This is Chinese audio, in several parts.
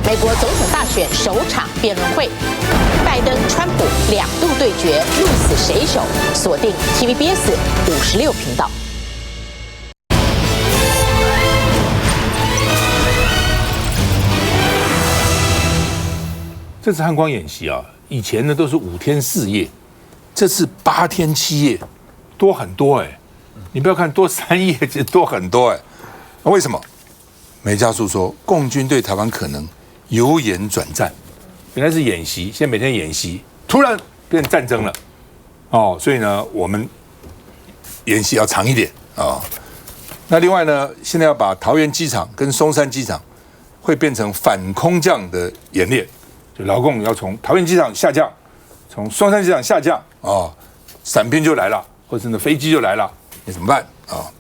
美国总统大选首场辩论会，拜登、川普2度对决，鹿死谁手？锁定 TVBS 56频道。这次汉光演习啊，以前呢都是5天4夜，这次8天7夜，多很多哎。你不要看多3夜，其实多很多哎。为什么？美加速说，共军对台湾可能由演转战，原来是演习，现在每天演习，突然变战争了，哦，所以呢，我们演习要长一点啊。那另外呢，现在要把桃园机场跟松山机场会变成反空降的演练，就老共要从桃园机场下降，从松山机场下降啊，伞兵就来了，或者呢飞机就来了，你怎么办啊？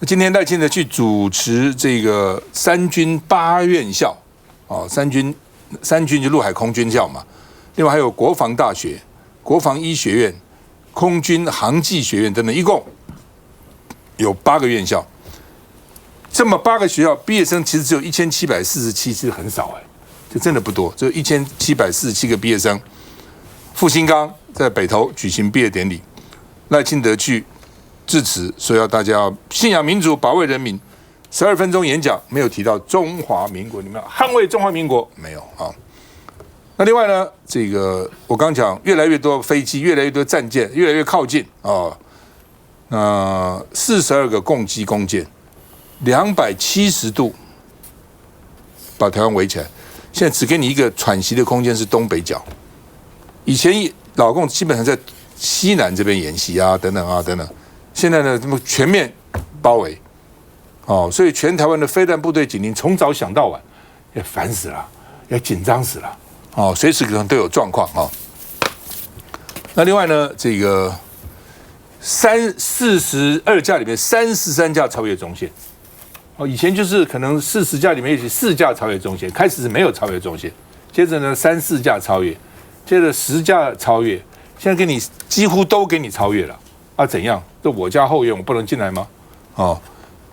今天赖清德去主持这个3军8院校，哦，三军就陆海空军校嘛，另外还有国防大学、国防医学院、空军航技学院等等，一共有8个院校。这么8个学校毕业生其实只有1747，其实很少哎，这真的不多，只有1747个毕业生。复兴岗在北投举行毕业典礼，赖清德去致辞，说要大家要信仰民主，保卫人民。12分钟演讲没有提到中华民国，你们要捍卫中华民国没有啊？那另外呢，这个我刚讲，越来越多飞机，越来越多战舰，越来越靠近啊。42个共机攻舰，270度把台湾围起来，现在只给你一个喘息的空间，是东北角。以前老共基本上在西南这边演习啊，等等啊，等等。现在呢，这么全面包围，哦，所以全台湾的飞弹部队警力从早想到晚，也烦死了，也紧张死了，哦，随时可能都有状况啊。那另外呢，这个42架里面33架超越中线，哦，以前就是可能40架里面有4架超越中线，开始是没有超越中线，接着呢3、4架超越，接着10架超越，现在给你几乎都给你超越了。啊，怎样？这我家后院，我不能进来吗？哦，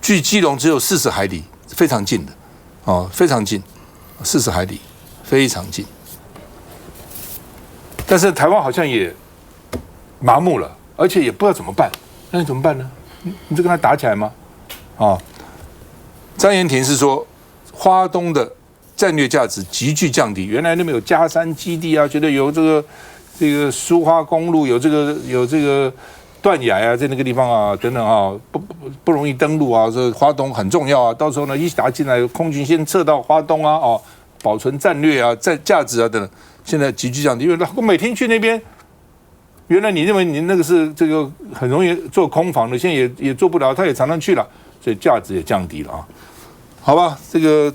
距基隆只有40海里，非常近的，哦，非常近，40海里，非常近。但是台湾好像也麻木了，而且也不知道怎么办。那你怎么办呢？你就跟他打起来吗？哦，张延廷是说，花东的战略价值急剧降低。原来那边有嘉山基地啊，觉得有这个苏花公路，有这个。断崖啊，在那个地方啊，等等啊，不容易登陆啊，这花东很重要啊。到时候呢，一打进来，空军先撤到花东啊，哦，保存战略啊、价值啊等等。现在急剧降低，因为我每天去那边，原来你认为你那个是这个很容易做空防的，现在也做不了，他也常常去了，所以价值也降低了啊。好吧，这个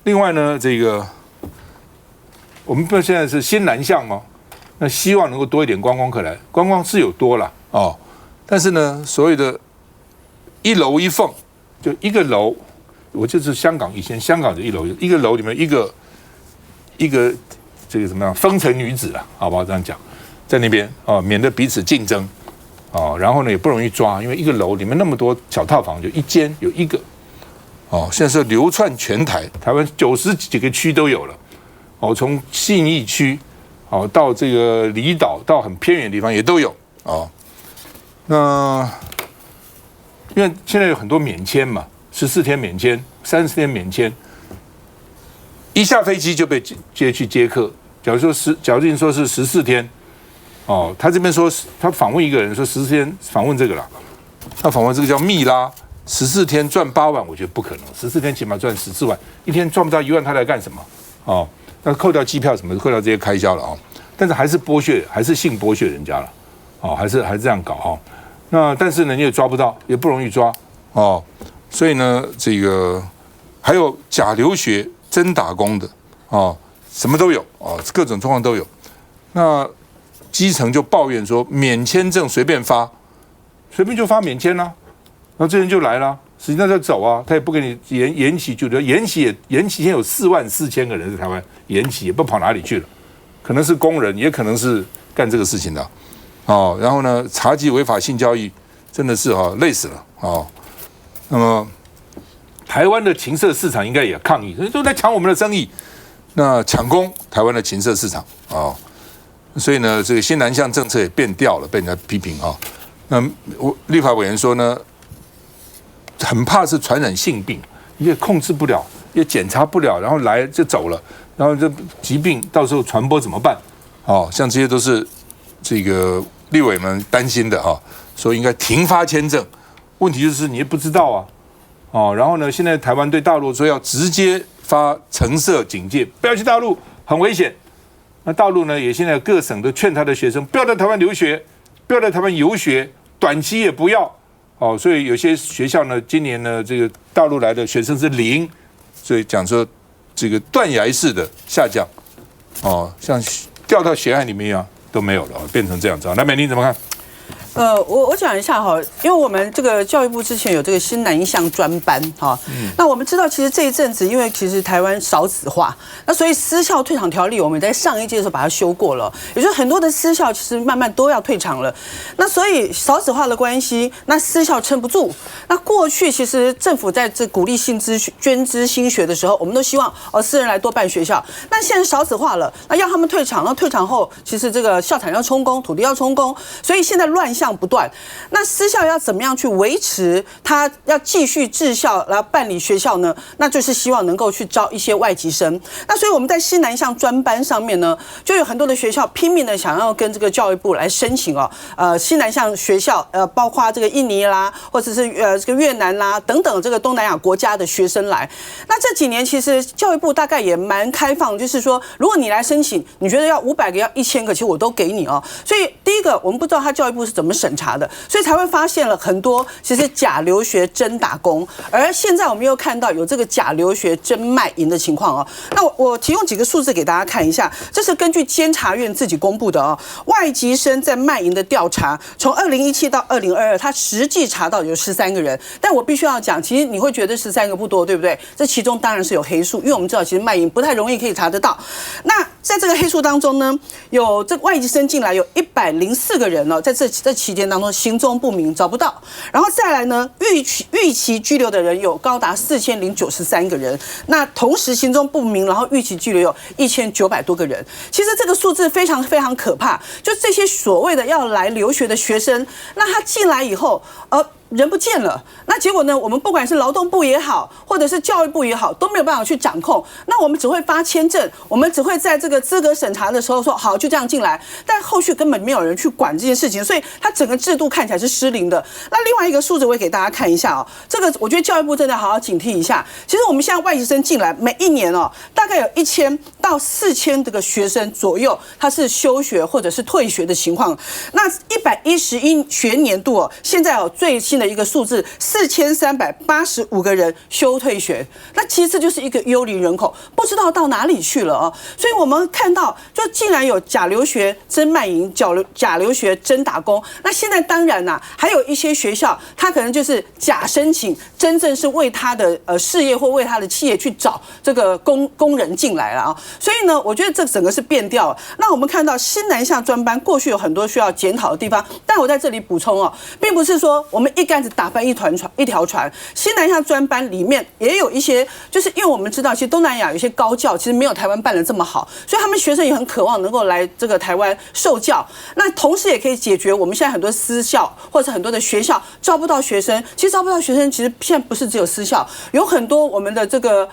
另外呢，这个我们不现在是新南向吗？那希望能够多一点观光客来，观光是有多了哦，但是呢，所谓的一楼一凤，就一个楼，我就是香港以前香港的一个楼里面一个这个怎么样风尘女子啊，好不好？这样讲，在那边哦，免得彼此竞争哦，然后呢也不容易抓，因为一个楼里面那么多小套房，就一间有一个哦，现在是流窜全台湾90几个区都有了哦，从信义区。哦，到这个离岛，到很偏远的地方也都有哦。那因为现在有很多免签嘛，14天免签，30天免签，一下飞机就被接去接客。假如说是14天，哦，他这边说他访问一个人说14天访问这个啦，他访问这个叫蜜拉，14天赚8万，我觉得不可能，14天起码赚14万，一天赚不到1万，他来干什么？哦。那扣掉机票什么的，扣掉这些开销了啊，但是还是剥削，还是性剥削人家了，哦，还是这样搞哈。那但是呢，你也抓不到，也不容易抓哦。所以呢，这个还有假留学、真打工的哦，什么都有哦，各种状况都有。那基层就抱怨说，免签证随便发，随便就发免签啦，然后这人就来了。实际上在走啊，他也不给你延期，就延期现在有44000个人在台湾延期，也不跑哪里去了，可能是工人，也可能是干这个事情的，哦，然后呢，查缉违法性交易，真的是累死了哦。那么台湾的情色市场应该也抗议，都在抢我们的生意，那抢攻台湾的情色市场啊，所以呢，这个新南向政策也变调了，被人家批评啊。那立法委员说呢，很怕是传染性病，也控制不了，也检查不了，然后来就走了，然后这疾病到时候传播怎么办？哦，像这些都是这个立委们担心的哈，说应该停发签证。问题就是你也不知道啊，哦，然后呢，现在台湾对大陆说要直接发橙色警戒，不要去大陆，很危险。那大陆呢，也现在各省都劝他的学生不要在台湾留学，不要在台湾游学，短期也不要。哦，所以有些学校呢，今年呢，这个大陆来的学生是0，所以讲说这个断崖式的下降，哦，像掉到血海里面一样都没有了，变成这样子。那美玲怎么看？我讲一下哈，因为我们这个教育部之前有这个新南向专班哈，那我们知道其实这一阵子，因为其实台湾少子化，那所以私校退场条例我们在上一届的时候把它修过了，也就是很多的私校其实慢慢都要退场了。那所以少子化的关系，那私校撑不住。那过去其实政府在这鼓励捐资兴学的时候，我们都希望私人来多办学校。那现在少子化了，那要他们退场，然后退场后，其实这个校产要充公，土地要充公，所以现在乱象不断。那私校要怎么样去维持它要继续治校来办理学校呢？那就是希望能够去招一些外籍生。那所以我们在新南向专班上面呢，就有很多的学校拼命的想要跟这个教育部来申请新南向学校包括这个印尼啦，或者是这个越南啦等等这个东南亚国家的学生来。那这几年其实教育部大概也蛮开放，就是说如果你来申请，你觉得要500个要1000个，其实我都给你哦。所以第一个我们不知道他教育部是怎么审查的，所以才会发现了很多其实假留学真打工，而现在我们又看到有这个假留学真卖淫的情况哦。那我提供几个数字给大家看一下，这是根据监察院自己公布的哦，外籍生在卖淫的调查，从2017到2022，他实际查到有13个人，但我必须要讲，其实你会觉得13个不多，对不对？这其中当然是有黑数，因为我们知道其实卖淫不太容易可以查得到。那在这个黑数当中呢，有这外籍生进来有104个人哦，在这期间当中行踪不明，找不到。然后再来呢，逾期居留的人有高达4093个人，那同时行踪不明，然后逾期居留有1900多个人。其实这个数字非常非常可怕，就这些所谓的要来留学的学生，那他进来以后，人不见了，那结果呢？我们不管是劳动部也好，或者是教育部也好，都没有办法去掌控。那我们只会发签证，我们只会在这个资格审查的时候说好，就这样进来，但后续根本没有人去管这件事情，所以它整个制度看起来是失灵的。那另外一个数字我也给大家看一下哦，这个我觉得教育部真的好好警惕一下。其实我们现在外籍生进来，每一年大概有1000到4000这个学生左右，他是休学或者是退学的情况。那111学年度现在最新的一个数字4385个人休退学，那其实这就是一个幽灵人口，不知道到哪里去了哦。所以我们看到，就竟然有假留学真卖淫，假留学真打工。那现在当然还有一些学校，他可能就是假申请，真正是为他的事业或为他的企业去找这个工人进来了啊。所以呢，我觉得这整个是变调了。那我们看到新南向专班过去有很多需要检讨的地方，但我在这里补充并不是说我们一竿子打翻一条船。新南向专班里面也有一些，就是因为我们知道，其实东南亚有一些高教其实没有台湾办得这么好，所以他们学生也很渴望能够来这个台湾受教。那同时也可以解决我们现在很多私校或者很多的学校招不到学生。其实招不到学生，其实现在不是只有私校，有很多我们的这个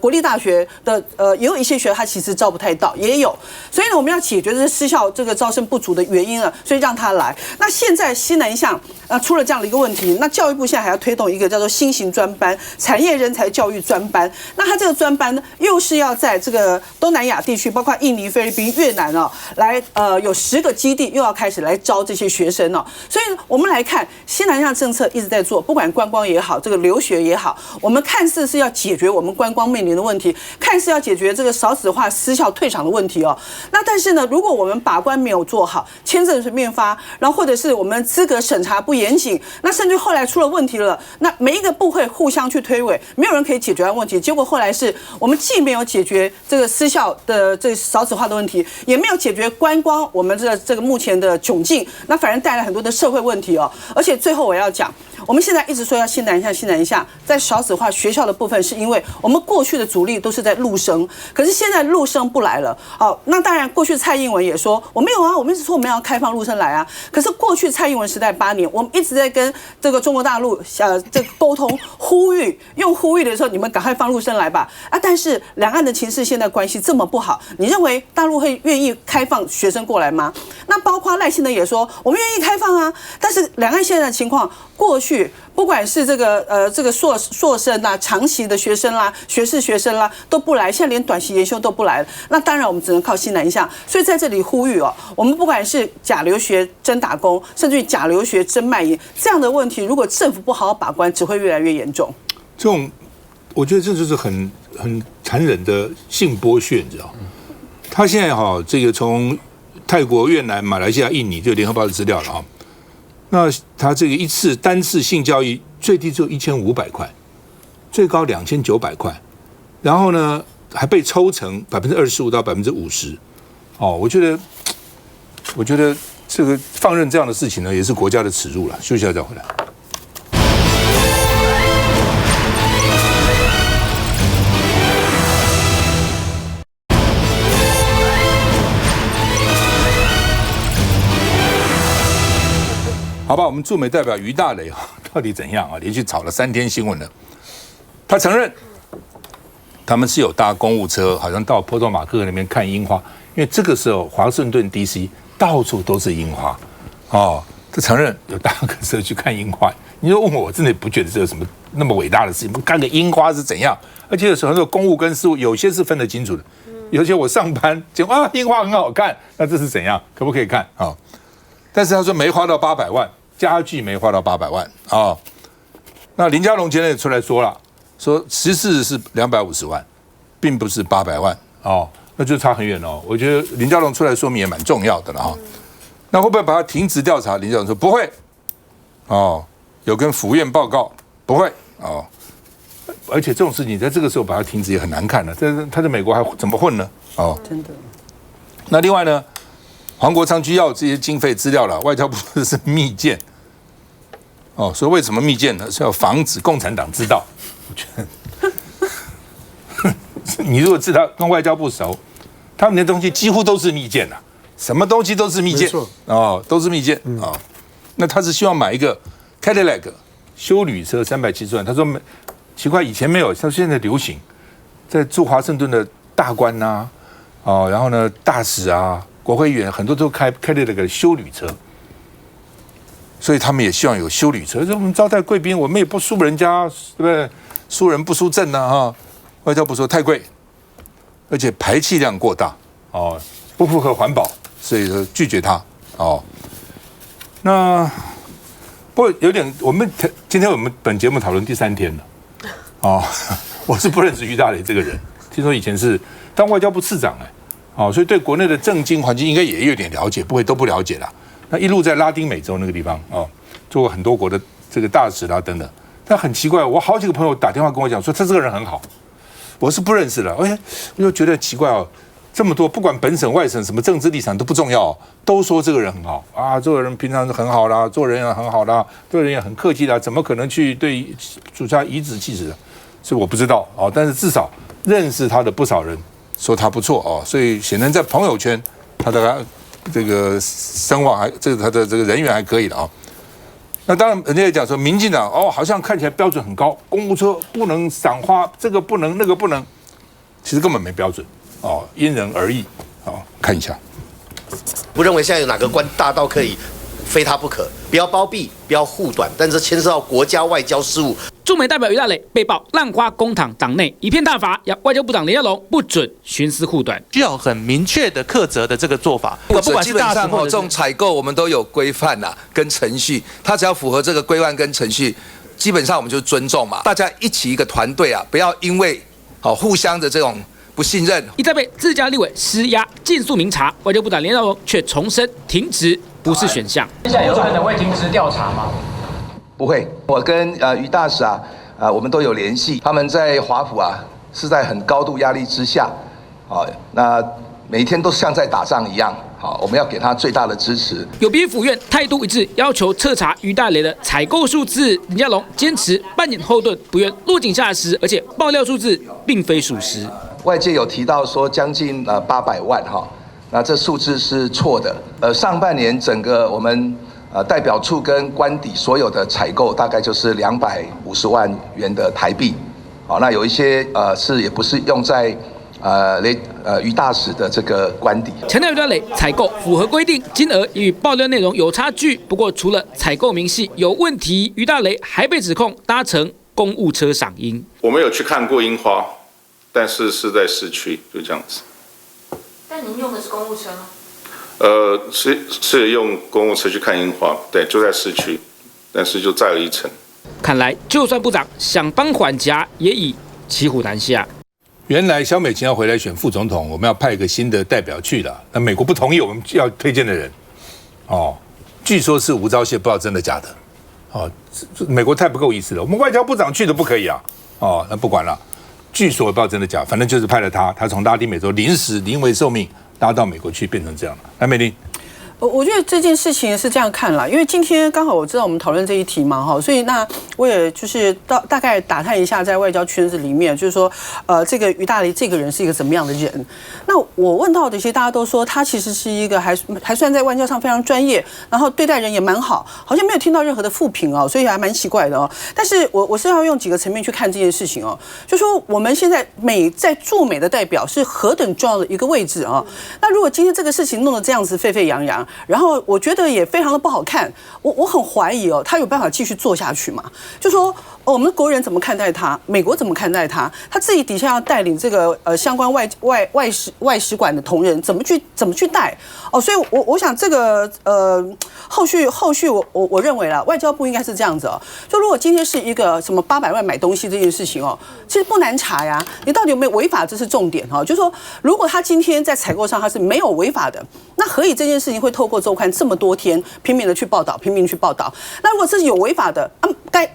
国立大学的也有一些学校它其实招不太到，也有。所以呢，我们要解决这私校这个招生不足的原因了，所以让他来。那现在新南向出了这样的一个问题，那教育部现在还要推动一个叫做新型专班、产业人才教育专班。那它这个专班呢，又是要在这个东南亚地区，包括印尼、菲律宾、越南来有10个基地，又要开始来招这些学生所以我们来看新南向政策一直在做，不管观光也好，这个留学也好，我们看似是要解决我们观光面临的问题，看似要解决这个少子化私校退场的问题那但是呢，如果我们把关没有做好，签证随便发，然后或者是我们资格审查不严谨，那甚至后来出了问题了，那每一个部会互相去推诿，没有人可以解决问题。结果后来是我们既没有解决这个私校的这个少子化的问题，也没有解决观光我们这个目前的窘境，那反而带来很多的社会问题而且最后我要讲，我们现在一直说要西南向，西南向，在少子化学校的部分，是因为我们过去的主力都是在陆生，可是现在陆生不来了。哦，那当然，过去蔡英文也说我没有啊，我们一直说我们要开放陆生来啊。可是过去蔡英文时代8年，我们一直在跟这个中国大陆这沟通呼吁，用呼吁的时候，你们赶快放陆生来吧。啊，但是两岸的情势现在关系这么不好，你认为大陆会愿意开放学生过来吗？那包括赖清德也说我们愿意开放啊，但是两岸现在的情况，过去不管是这个硕生啦、长期的学生啦、学士学生啦都不来，现在连短期研修都不来了。那当然我们只能靠西南向，所以在这里呼吁哦，我们不管是假留学真打工，甚至于假留学真卖淫这样的问题，如果政府不好好把关，只会越来越严重。这种，我觉得这就是很残忍的性剥削，你知道？他现在这个从泰国、越南、马来西亚、印尼，就联合报的资料了啊。那他这个单次性交易最低只有1500块，最高2900块，然后呢还被抽成25%到50%。哦，我觉得这个放任这样的事情呢，也是国家的耻辱了。休息一下再回来。好吧，我们驻美代表于大雷到底怎样啊？连续炒了3天新闻了。他承认他们是有搭公务车，好像到波多马克那边看樱花，因为这个时候华盛顿 DC 到处都是樱花哦。他承认有搭个车去看樱花。你说问我真的不觉得这有什么那么伟大的事情，看个樱花是怎样？而且有时候很多公务跟私务有些是分得清楚的，有些我上班讲啊樱花很好看，那这是怎样？可不可以看啊？但是他说没花到800万。家具没花到800万啊，那林佳龙今天也出来说了，说14是250万，并不是800万哦，那就差很远哦。我觉得林佳龙出来说明也蛮重要的了哈。那会不会把他停职调查？林佳龙说不会，哦，有跟府院报告，不会哦。而且这种事情在这个时候把他停职也很难看了，他在美国还怎么混呢？哦，真的。那另外呢，黄国昌去要这些经费资料了，外交部是密件。哦，所以为什么密件呢？是要防止共产党知道。我觉得，你如果知道跟外交部熟，他们的东西几乎都是密件呐，什么东西都是密件，哦，都是密件啊。那他是希望买一个 Cadillac 休旅车370万，他说奇怪，以前没有，他现在流行，在驻华盛顿的大官呐，哦，然后呢大使啊、国会议员很多都开 Cadillac 休旅车。所以他们也希望有休旅车，说我们招待贵宾，我们也不输人家，对不对？输人不输阵呐，哈！外交部说太贵，而且排气量过大，哦，不符合环保，所以说拒绝他，哦。那不过有点，今天我们本节目讨论第3天了，哦，我是不认识于大雷这个人，听说以前是当外交部次长哦，所以对国内的政经环境应该也有点了解，不会都不了解啦。那一路在拉丁美洲那个地方哦，做过很多国的这个大使啦等等。但很奇怪，我好几个朋友打电话跟我讲说，他这个人很好，我是不认识的。我就觉得奇怪哦，这么多不管本省外省什么政治立场都不重要哦，都说这个人很好啊，这个人平常很好啦，做人也很好啦，对人也很客气啦，怎么可能去对主家颐指气使的？所以我不知道哦，但是至少认识他的不少人说他不错哦，所以显然在朋友圈他的这个声望他的这个人缘还可以的啊。那当然，人家也讲说，民进党好像看起来标准很高，公务车不能赏花，这个不能，那个不能，其实根本没标准哦，因人而异哦。看一下，不认为现在有哪个官大到可以非他不可，不要包庇，不要护短，但这牵涉到国家外交事务。驻美代表于大雷被曝滥花公帑，党内一片挞伐，要外交部长林佳龙不准徇私护短，需要很明确的苛责的这个做法。不管是大使或者这种采购，我们都有规范呐，跟程序，他只要符合这个规范跟程序，基本上我们就尊重嘛，大家一起一个团队啊，不要因为互相的这种不信任，一再被自家立委施压尽速明察，外交部长林佳龙却重申停职不是选项。接下来有可能会停职调查吗？不会，我跟于大使我们都有联系，他们在华府是在很高度压力之下，那每一天都像在打仗一样，好，我们要给他最大的支持。有别府院态度一致，要求彻查于大雷的采购数字。林佳龙坚持半点后盾，不愿落井下石，而且爆料数字并非属实。外界有提到说将近800万哈，那这数字是错的。上半年整个我们代表处跟官邸所有的采购大概就是250万元的台币。好，那有一些也不是用在于大使的这个官邸，强调于大雷采购符合规定，金额也与爆料内容有差距。不过除了采购明细有问题，于大雷还被指控搭乘公务车赏樱。我没有去看过樱花，但是是在市区，就这样子。但您用的是公务车吗？是用公务车去看樱花，对，就在市区，但是就载了一程。看来就算部长想帮缓颊，也已骑虎难下。原来萧美琴要回来选副总统，我们要派一个新的代表去的。那美国不同意，我们要推荐的人，据说是吴钊燮，不知道真的假的。美国太不够意思了，我们外交部长去的不可以啊。那不管了，据说也不知道真的假，反正就是派了他从拉丁美洲临危受命拉到美国去，变成这样了。来，美玲。我觉得这件事情是这样看啦，因为今天刚好我知道我们讨论这一题嘛，哈，所以那我也就是大概打探一下在外交圈子里面，就是说，这个于大雷这个人是一个怎么样的人？那我问到的一些大家都说他其实是一个还算在外交上非常专业，然后对待人也蛮好，好像没有听到任何的负评哦，所以还蛮奇怪的哦。但是我是要用几个层面去看这件事情哦，就说我们现在在驻美的代表是何等重要的一个位置啊。那如果今天这个事情弄得这样子沸沸扬扬，然后我觉得也非常的不好看，我很怀疑哦，他有办法继续做下去吗？就说我们国人怎么看待他，美国怎么看待他，他自己底下要带领这个相关外使馆的同仁怎么去带哦，所以我想这个后续我认为啦，外交部应该是这样子哦，就如果今天是一个什么800万买东西这件事情哦，其实不难查呀，你到底有没有违法，这是重点哈，就是说如果他今天在采购上他是没有违法的，那何以这件事情会透过周刊这么多天拼命的去报道，那如果这是有违法的，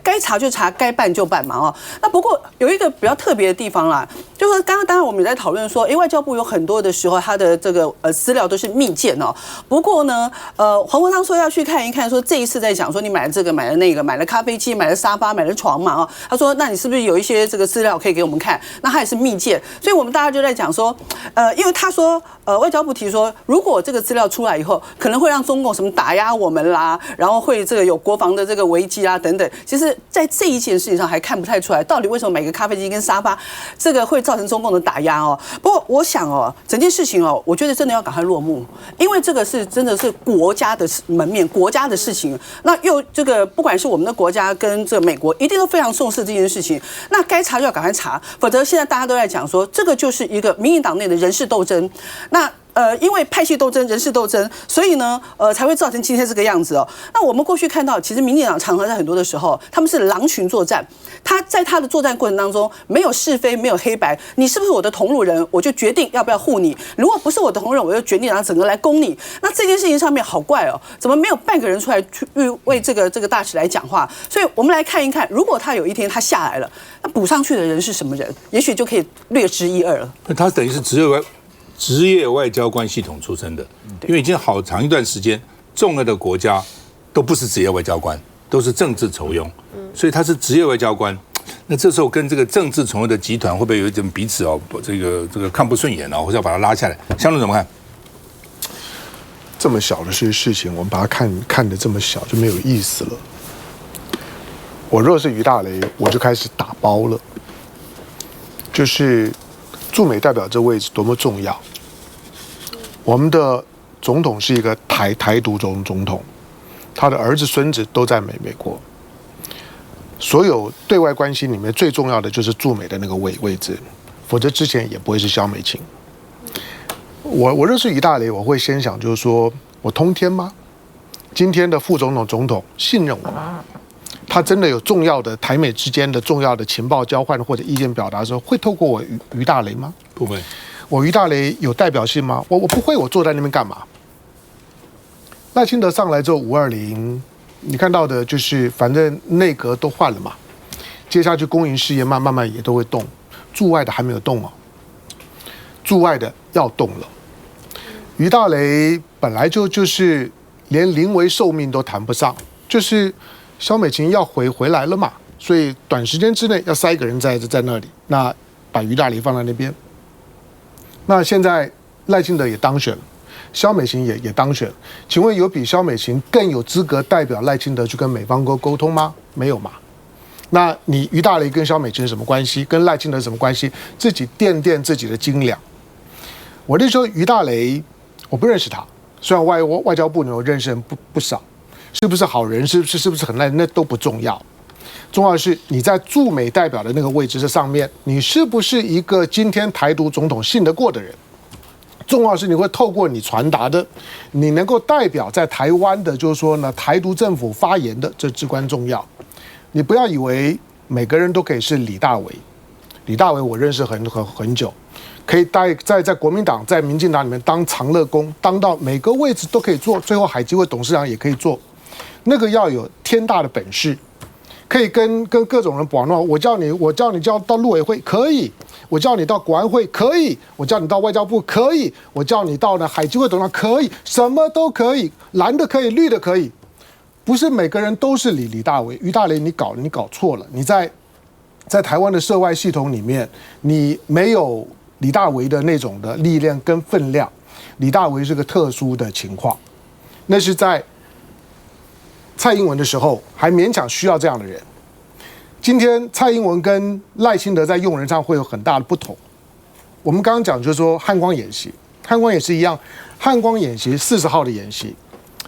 该查就查，该办就办嘛哦。那不过有一个比较特别的地方啦，就是说当然我们也在讨论说，外交部有很多的时候，他的这个资料都是密件哦。不过呢，黄国昌说要去看一看，说这一次在讲说你买了这个，买了那个，买了咖啡机，买了沙发，买了床嘛哦。他说那你是不是有一些这个资料可以给我们看？那他也是密件，所以我们大家就在讲说，因为他说外交部提说，如果这个资料出来以后，可能会让中共什么打压我们啦，然后会这个有国防的这个危机啦等等。其实，在这一件事情上还看不太出来，到底为什么买个咖啡机跟沙发，这个会造成中共的打压哦。不过我想哦，整件事情哦，我觉得真的要赶快落幕，因为这个是真的是国家的门面，国家的事情。那又这个不管是我们的国家跟这个美国，一定都非常重视这件事情。那该查就要赶快查，否则现在大家都在讲说，这个就是一个民进党内的人事斗争。那因为派系斗争、人事斗争，所以呢，才会造成今天这个样子哦。那我们过去看到，其实民进党常常在很多的时候，他们是狼群作战。他在他的作战过程当中，没有是非，没有黑白。你是不是我的同路人，我就决定要不要护你；如果不是我的同路人，我就决定让整个来攻你。那这件事情上面好怪哦，怎么没有半个人出来去为这个大使来讲话？所以我们来看一看，如果他有一天他下来了，那补上去的人是什么人？也许就可以略知一二了。他等于是职业外交官系统出身的，因为已经好长一段时间，重要的国家都不是职业外交官，都是政治酬庸，所以他是职业外交官。那这时候跟这个政治从业的集团会不会有一点彼此这个看不顺眼或者要把他拉下来？湘伦怎么看？这么小的事情，我们把它看得这么小就没有意思了。我若是于大雷，我就开始打包了，就是驻美代表这位置多么重要。我们的总统是一个台独总统，他的儿子孙子都在美国。所有对外关系里面最重要的就是驻美的那个位置，否则之前也不会是萧美琴。我若是于大雷，我会先想就是说，我通天吗？今天的副总统、总统信任我吗？他真的有重要的台美之间的重要的情报交换或者意见表达的时候，会透过我于大雷吗？不会。我于大雷有代表性吗？我不会，我坐在那边干嘛？赖清德上来之后，520，你看到的就是反正内阁都换了嘛，接下去公营事业慢慢也都会动，驻外的还没有动哦，驻外的要动了。于大雷本来就是连临危受命都谈不上，就是萧美琴要回来了嘛，所以短时间之内要塞一个人在那里，那把于大雷放在那边。那现在赖清德也当选了，萧美琴也当选，请问有比萧美琴更有资格代表赖清德去跟美方沟通吗？没有嘛。那你于大雷跟萧美琴什么关系？跟赖清德什么关系？自己掂自己的斤两。我那时候于大雷，我不认识他，虽然外交部我认识人不少，是不是好人，是不是很烂，那都不重要。重要的是你在驻美代表的那个位置上面，你是不是一个今天台独总统信得过的人？重要的是你会透过你传达的，你能够代表在台湾的，就是说呢，台独政府发言的，这至关重要。你不要以为每个人都可以是李大为，李大为我认识很久，可以在国民党、在民进党里面当长乐工，当到每个位置都可以做，最后海基会董事长也可以做，那个要有天大的本事，可以跟各种人玩弄。我叫你叫到陆委会可以，我叫你到国安会可以，我叫你到外交部可以，我叫你到海基会董事长可以，什么都可以，蓝的可以，绿的可以。不是每个人都是李大为，于大雷你搞错了。你在台湾的涉外系统里面，你没有李大为的那种的力量跟分量。李大为是个特殊的情况，那是在蔡英文的时候还勉强需要这样的人。今天蔡英文跟赖清德在用人上会有很大的不同。我们刚刚讲就是说汉光演习也是一样，汉光演习40号的演习，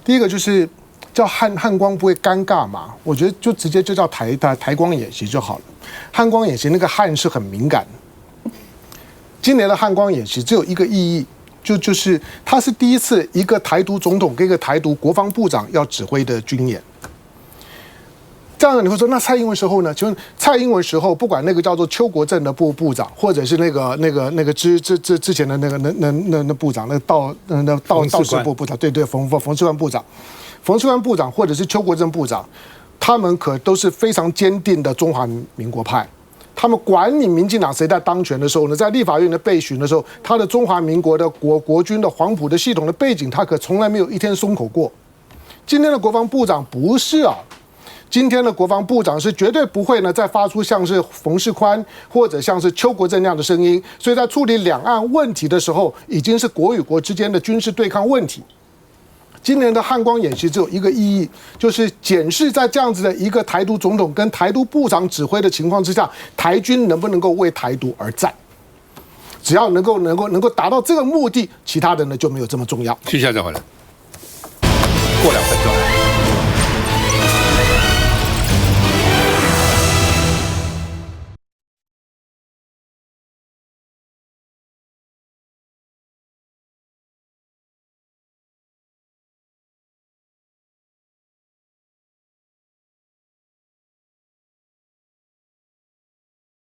第一个就是叫汉光不会尴尬嘛？我觉得就直接就叫台光演习就好了。汉光演习那个汉是很敏感的。今年的汉光演习只有一个意义，就是它是第一次一个台独总统跟一个台独国防部长要指挥的军演。这样你会说，那蔡英文时候呢？请问蔡英文时候，不管那个叫做邱国正的部长，或者是那个之前的那部长，那道事部部长，对，冯世宽部长。冯世宽部长或者是邱国正部长，他们可都是非常坚定的中华民国派。他们管你民进党谁在当权的时候呢，在立法院的备询的时候，他的中华民国的国军的黄埔的系统的背景，他可从来没有一天松口过。今天的国防部长不是啊，今天的国防部长是绝对不会呢再发出像是冯世宽或者像是邱国正那样的声音，所以在处理两岸问题的时候，已经是国与国之间的军事对抗问题。今年的汉光演习只有一个意义，就是检视在这样子的一个台独总统跟台独部长指挥的情况之下，台军能不能够为台独而战？只要能够达到这个目的，其他的呢就没有这么重要。接下来再回来，过2分钟。